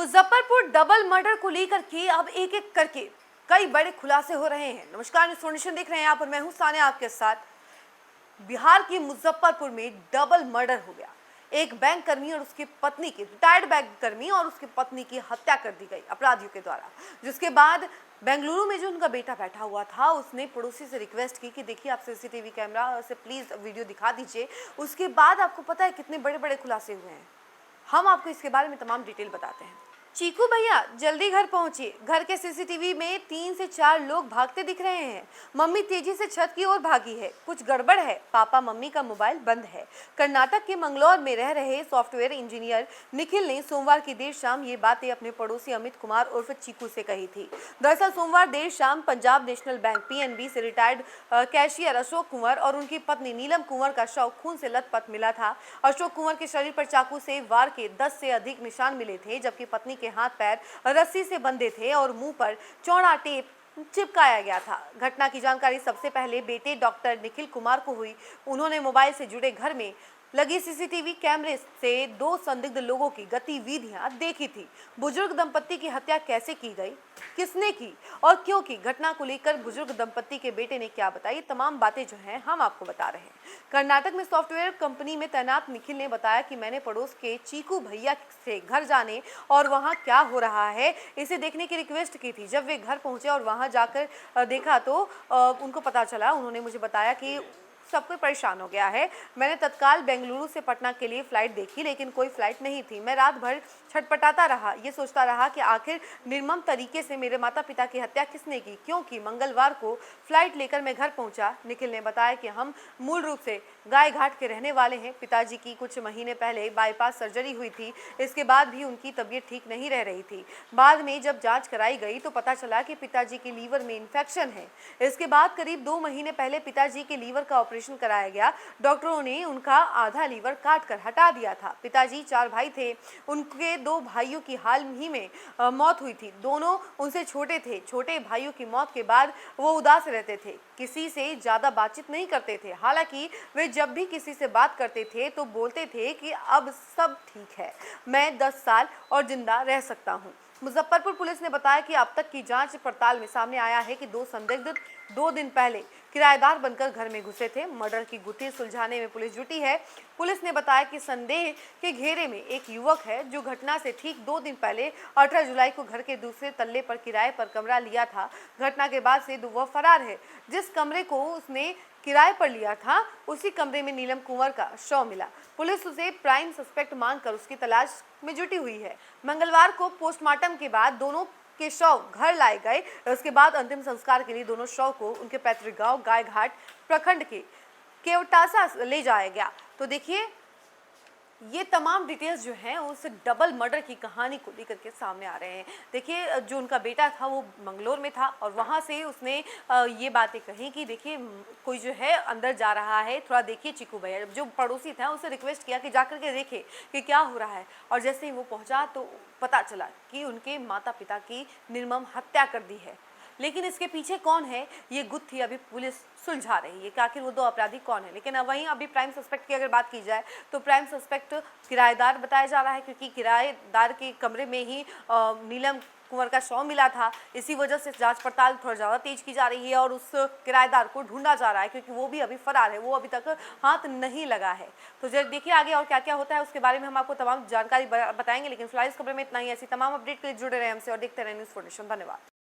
Muzaffarpur double murder को लेकर के अब एक एक करके कई बड़े खुलासे हो रहे हैं। नमस्कार, न्यूज़ देख रहे हैं यहाँ पर, मैं हूँ सानिया आपके साथ। बिहार के मुजफ्फरपुर में डबल मर्डर हो गया। एक बैंक कर्मी और उसकी पत्नी की, रिटायर्ड बैंक कर्मी और उसकी पत्नी की हत्या कर दी गई अपराधियों के द्वारा। जिसके बाद बेंगलुरु में जो उनका बेटा बैठा हुआ था, उसने पड़ोसी से रिक्वेस्ट की कि देखिए आप सीसीटीवी कैमरा से प्लीज वीडियो दिखा दीजिए। उसके बाद आपको पता है कितने बड़े बड़े खुलासे हुए हैं। हम आपको इसके बारे में तमाम डिटेल बताते हैं। चीकू भैया जल्दी घर पहुंचिए। घर के सीसीटीवी में 3 से 4 लोग भागते दिख रहे हैं। मम्मी तेजी से छत की ओर भागी है। कुछ गड़बड़ है। पापा मम्मी का मोबाइल बंद है। कर्नाटक के मंगलौर में रह रहे सॉफ्टवेयर इंजीनियर निखिल ने सोमवार की देर शाम ये बातें अपने पड़ोसी अमित कुमार उर्फ चीकू से कही थी। दरअसल सोमवार देर शाम पंजाब नेशनल बैंक पीएनबी से रिटायर्ड कैशियर अशोक कुंवर और उनकी पत्नी नीलम कुंवर का शव खून से लथपथ मिला था। अशोक कुंवर के शरीर पर चाकू से वार के 10 से अधिक निशान मिले थे, जबकि पत्नी के हाथ पैर रस्सी से बंधे थे और मुंह पर चौड़ा टेप चिपकाया गया था। घटना की जानकारी सबसे पहले बेटे डॉक्टर निखिल कुमार को हुई। उन्होंने मोबाइल से जुड़े घर में लगी सीसीटीवी कैमरे से 2 संदिग्ध लोगों की गतिविधियां देखी थी। बुजुर्ग दंपत्ति की हत्या कैसे की गई, किसने की और क्यों की, घटना को लेकर बुजुर्ग दंपत्ति के बेटे ने क्या बताई, तमाम बातें जो हैं हम आपको बता रहे हैं। कर्नाटक में सॉफ्टवेयर कंपनी में तैनात निखिल ने बताया कि मैंने पड़ोस के चीकू भैया से घर जाने और वहां क्या हो रहा है इसे देखने की रिक्वेस्ट की थी। जब वे घर पहुंचे और वहां जाकर देखा तो उनको पता चला, उन्होंने मुझे बताया कि सब कोई परेशान हो गया है। मैंने तत्काल बेंगलुरु से पटना के लिए फ्लाइट देखी, लेकिन कोई फ्लाइट नहीं थी। मैं रात भर छटपटाता रहा, ये सोचता रहा कि आखिर निर्मम तरीके से मेरे माता पिता की हत्या किसने की, क्योंकि मंगलवार को फ्लाइट लेकर मैं घर पहुंचा। निखिल ने बताया कि हम मूल रूप से गाय घाट के रहने वाले हैं। पिताजी की कुछ महीने पहले बाईपास सर्जरी हुई थी। इसके बाद भी उनकी तबीयत ठीक नहीं रह रही थी। बाद में जब जांच कराई गई तो पता चला कि पिताजी के लीवर में इन्फेक्शन है। इसके बाद करीब 2 महीने पहले पिताजी के लीवर का ऑपरेशन कराया गया। डॉक्टरों ने उनका आधा लीवर काट कर हटा दिया था। पिताजी 4 भाई थे। उनके 2 भाइयों की हाल ही में मौत हुई थी। दोनों उनसे छोटे थे। छोटे भाइयों की मौत के बाद वो उदास रहते थे, किसी से ज्यादा बातचीत नहीं करते थे। हालांकि वे जब भी किसी से बात करते थे तो बोलते थे कि अब सब ठीक है, मैं 10 साल और जिंदा रह सकता हूँ। मुजफ्फरपुर पुलिस ने बताया कि अब तक की जांच पड़ताल में सामने आया है कि 2 संदिग्ध 2 दिन पहले किराएदार बनकर घर में घुसे थे। मर्डर की गुत्थी सुलझाने में पुलिस जुटी है। पुलिस ने बताया कि संदेह के घेरे में एक युवक है जो घटना से ठीक 2 दिन पहले 18 जुलाई को घर के दूसरे तल्ले पर किराए पर कमरा लिया था। घटना के बाद से वह फरार है। जिस कमरे को उसने किराए पर लिया था, उसी कमरे में नीलम कुंवर का शव मिला। पुलिस उसे प्राइम सस्पेक्ट मानकर उसकी तलाश में जुटी हुई है। मंगलवार को पोस्टमार्टम के बाद दोनों के शव घर लाए गए। उसके बाद अंतिम संस्कार के लिए दोनों शव को उनके पैतृक गांव गाय घाट प्रखंड के केवटासा ले जाया गया। तो देखिए, ये तमाम डिटेल्स जो हैं उस डबल मर्डर की कहानी को लेकर के सामने आ रहे हैं। देखिए, जो उनका बेटा था वो मंगलोर में था और वहाँ से उसने ये बातें कही कि देखिए कोई जो है अंदर जा रहा है, थोड़ा देखिए चीकू भैया। जो पड़ोसी था उसे रिक्वेस्ट किया कि जाकर के देखे कि क्या हो रहा है, और जैसे ही वो पहुँचा तो पता चला कि उनके माता पिता की निर्मम हत्या कर दी है। लेकिन इसके पीछे कौन है, ये गुत्थी अभी पुलिस सुलझा रही है कि आखिर वो 2 अपराधी कौन है। लेकिन अब वहीं अभी प्राइम सस्पेक्ट की अगर बात की जाए तो प्राइम सस्पेक्ट किराएदार बताया जा रहा है, क्योंकि किराएदार के कमरे में ही नीलम कुंवर का शव मिला था। इसी वजह से जांच पड़ताल थोड़ा ज़्यादा तेज की जा रही है और उस किराएदार को ढूंढा जा रहा है, क्योंकि वो भी अभी फरार है, वो अभी तक हाथ नहीं लगा है। तो जब देखिए आगे और क्या क्या होता है उसके बारे में हम आपको तमाम जानकारी बताएंगे। लेकिन फिलहाल इस खबर में इतना ही। ऐसी तमाम अपडेट के लिए जुड़े रहे हमसे और देखते रहे न्यूज़ फॉर नेशन। धन्यवाद।